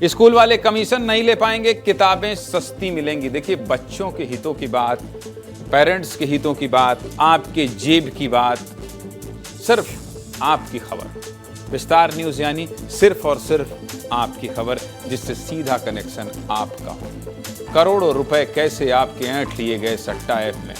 School वाले commission नहीं ले पाएंगे, किताबें सस्ती मिलेंगी। देखिए, बच्चों के हितों की बात, पेरेंट्स के हितों की बात, आपके जेब की बात, सिर्फ आपकी खबर। विस्तार न्यूज यानी सिर्फ और सिर्फ आपकी खबर, जिससे सीधा कनेक्शन आपका हो। करोड़ों रुपए कैसे आपके ऐंठ लिए गए सट्टा ऐप में,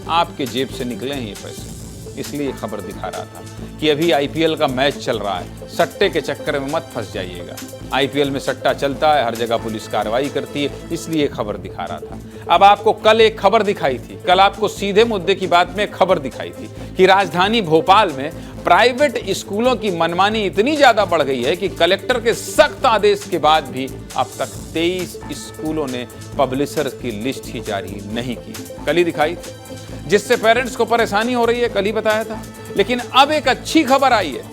आपके जेब से निकले हैं ये पैसे। इसलिए खबर दिखा रहा था कि अभी आईपीएल का मैच चल रहा है, सट्टे के चक्कर में मत फंस जाइएगा। आईपीएल में सट्टा चलता है, हर जगह पुलिस कार्रवाई करती है, इसलिए खबर दिखा रहा था। अब आपको कल एक खबर दिखाई थी, कल आपको सीधे मुद्दे की बात में खबर दिखाई थी कि राजधानी भोपाल में प्राइवेट स्कूलों की मनमानी इतनी ज्यादा बढ़ गई है कि कलेक्टर के सख्त आदेश के बाद भी अब तक 23 स्कूलों ने पब्लिशर की लिस्ट ही जारी नहीं की। कल ही दिखाई थी, जिससे पेरेंट्स को परेशानी हो रही है, कल ही बताया था। लेकिन अब एक अच्छी खबर आई है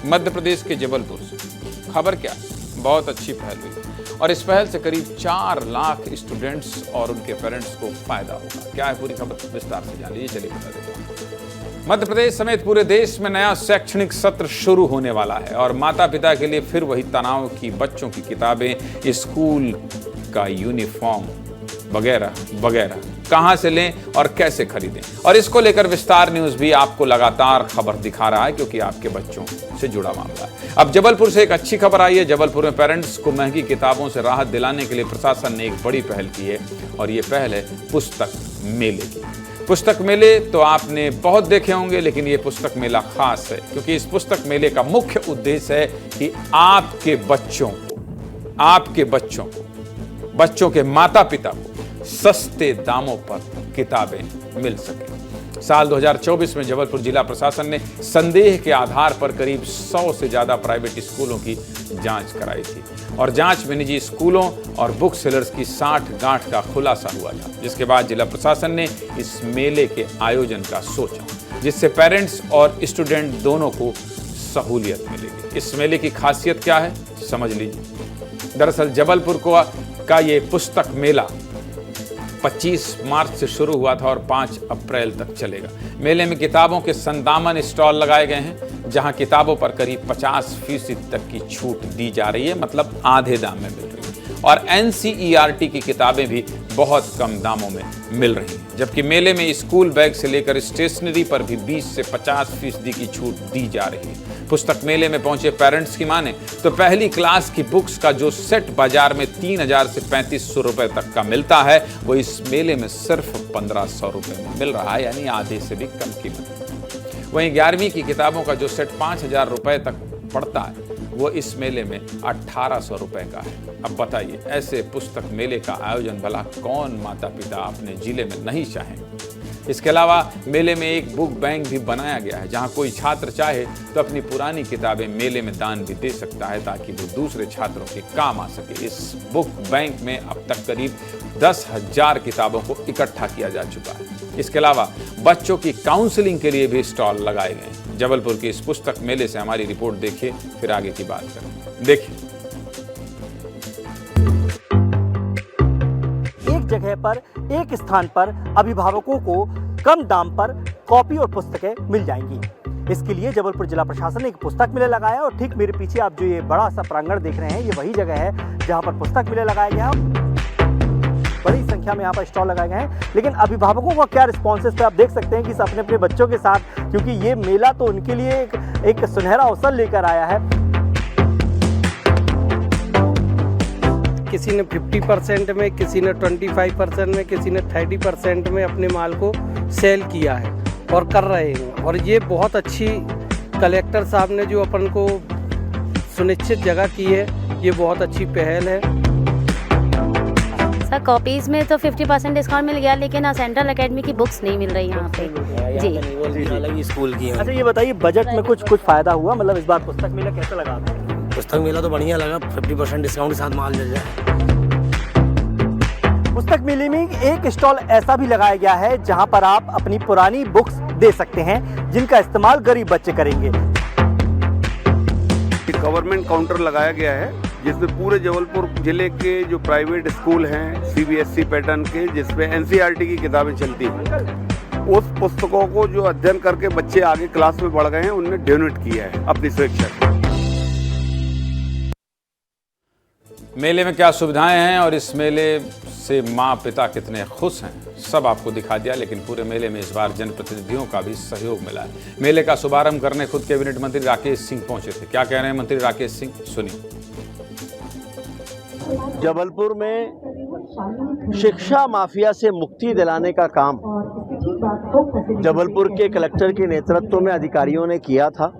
मध्य प्रदेश के जबलपुर से। खबर क्या? बहुत अच्छी पहल हुई और इस पहल से करीब 4 लाख स्टूडेंट्स और उनके पेरेंट्स को फायदा होगा। क्या है पूरी खबर, विस्तार से जान लीजिए। चलिए बता देते हैं। मध्य प्रदेश समेत पूरे देश में नया शैक्षणिक सत्र शुरू होने वाला है और माता पिता के लिए फिर वही तनाव की बच्चों की किताबें, स्कूल का यूनिफॉर्म वगैरह वगैरह कहां से लें और कैसे खरीदें। और इसको लेकर विस्तार न्यूज भी आपको लगातार खबर दिखा रहा है, क्योंकि आपके बच्चों से जुड़ा मामला है। अब जबलपुर से एक अच्छी खबर आई है। जबलपुर में पेरेंट्स को महंगी किताबों से राहत दिलाने के लिए प्रशासन ने एक बड़ी पहल की है और ये पहल है पुस्तक मेले की। पुस्तक मेले तो आपने बहुत देखे होंगे, लेकिन ये पुस्तक मेला खास है क्योंकि इस पुस्तक मेले का मुख्य उद्देश्य है कि आपके बच्चों के माता पिता को सस्ते दामों पर किताबें मिल सके। साल 2024 में जबलपुर जिला प्रशासन ने संदेह के आधार पर करीब 100 से ज्यादा प्राइवेट स्कूलों की जांच कराई थी और जांच में निजी स्कूलों और बुक सेलर्स की 60 गांठ का खुलासा हुआ था, जिसके बाद जिला प्रशासन ने इस मेले के आयोजन का सोचा, जिससे पेरेंट्स और स्टूडेंट दोनों को सहूलियत मिलेगी। इस मेले की खासियत क्या है, समझ लीजिए। दरअसल जबलपुर का ये पुस्तक मेला 25 मार्च से शुरू हुआ था और 5 अप्रैल तक चलेगा। मेले में किताबों के संदामन स्टॉल लगाए गए हैं, जहां किताबों पर करीब 50% तक की छूट दी जा रही है, मतलब आधे दाम में मिल रही है। और एनसीईआरटी की किताबें भी बहुत कम दामों में मिल रही हैं, जबकि मेले में स्कूल बैग से लेकर स्टेशनरी पर भी 20 से 50% की छूट दी जा रही है। पुस्तक मेले में पहुंचे पेरेंट्स की माने तो पहली क्लास की बुक्स का जो सेट बाजार में 3000 से 3500 रुपए तक का मिलता है, वो इस मेले में सिर्फ 1500 रुपए में मिल रहा है, यानी आधे से भी कम कीमत। वहीं 11वीं की किताबों का जो सेट 5000 रुपए तक पड़ता है, वो इस मेले में 1800 रुपए का है। अब बताइए, ऐसे पुस्तक मेले का आयोजन भला कौन माता पिता अपने जिले में नहीं चाहेंगे। इसके अलावा मेले में एक बुक बैंक भी बनाया गया है, जहां कोई छात्र चाहे तो अपनी पुरानी किताबें मेले में दान भी दे सकता है, ताकि वो दूसरे छात्रों के काम आ सके। इस बुक बैंक में अब तक करीब 10,000 किताबों को इकट्ठा किया जा चुका है। इसके अलावा बच्चों की काउंसलिंग के लिए भी स्टॉल लगाए गए हैं। जबलपुर के इस पुस्तक मेले से हमारी रिपोर्ट देखिए, फिर आगे की बात करें। देखिए, एक जगह पर, एक स्थान पर अभिभावकों को कम दाम पर कॉपी और पुस्तकें मिल जाएंगी। इसके लिए जबलपुर जिला प्रशासन ने एक पुस्तक मेला लगाया और ठीक मेरे पीछे आप जो ये बड़ा सा प्रांगण देख रहे हैं, ये वही जगह है जहां पर पुस्तक मेला लगाया गया है। बड़ी संख्या में यहाँ पर स्टॉल लगाए गए हैं, लेकिन अभिभावकों का क्या रिस्पॉन्स है आप देख सकते हैं कि अपने अपने बच्चों के साथ, क्योंकि ये मेला तो उनके लिए एक सुनहरा अवसर लेकर आया है। किसी ने 50% में, किसी ने 25% में, किसी ने 30% में अपने माल को सेल किया है और कर रहे हैं। और ये बहुत अच्छी कलेक्टर साहब ने जो अपन को सुनिश्चित जगह की है, ये बहुत अच्छी पहल है। सर, कॉपीज़ में तो 50% डिस्काउंट मिल गया, लेकिन सेंट्रल एकेडमी की बुक्स नहीं मिल रही यहाँ पे जी। स्कूल की। अच्छा, ये बताइए, बजट में कुछ फायदा हुआ? मतलब इस बार पुस्तक मेला कैसा लगा? पुस्तक मेला तो बढ़िया लगा, 50% डिस्काउंट के साथ माल मिल जाए। पुस्तक मेले में एक स्टॉल ऐसा भी लगाया गया है जहां पर आप अपनी पुरानी बुक्स दे सकते हैं, जिनका इस्तेमाल गरीब बच्चे करेंगे। गवर्नमेंट काउंटर लगाया गया है, जिसमें पूरे जबलपुर जिले के जो प्राइवेट स्कूल हैं सीबीएसई पैटर्न के, जिसमें एनसीईआरटी की किताबें चलती हैं, उस पुस्तकों को जो अध्ययन करके बच्चे आगे क्लास में बढ़ गए हैं, उनने डोनेट किया है अपनी स्वेच्छा। मेले में क्या सुविधाएं हैं और इस मेले से माँ पिता कितने खुश हैं, सब आपको दिखा दिया। लेकिन पूरे मेले में इस बार जनप्रतिनिधियों का भी सहयोग मिला है। मेले का शुभारंभ करने खुद कैबिनेट मंत्री राकेश सिंह पहुंचे थे। क्या कह रहे हैं मंत्री राकेश सिंह, सुनिए। जबलपुर में शिक्षा माफिया से मुक्ति दिलाने का काम जबलपुर के कलेक्टर के नेतृत्व में अधिकारियों ने किया था।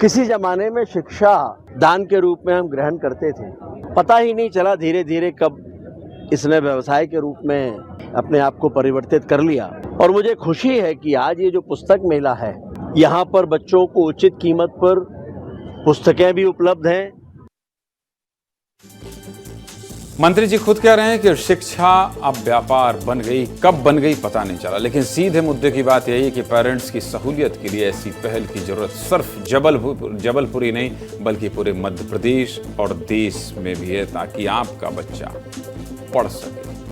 किसी जमाने में शिक्षा दान के रूप में हम ग्रहण करते थे, पता ही नहीं चला धीरे धीरे कब इसने व्यवसाय के रूप में अपने आप को परिवर्तित कर लिया। और मुझे खुशी है कि आज ये जो पुस्तक मेला है, यहाँ पर बच्चों को उचित कीमत पर पुस्तकें भी उपलब्ध हैं। मंत्री जी खुद कह रहे हैं कि शिक्षा अब व्यापार बन गई, कब बन गई पता नहीं चला। लेकिन सीधे मुद्दे की बात यही है कि पेरेंट्स की सहूलियत के लिए ऐसी पहल की जरूरत सिर्फ जबलपुर ही नहीं बल्कि पूरे मध्य प्रदेश और देश में भी है, ताकि आपका बच्चा पढ़ सके।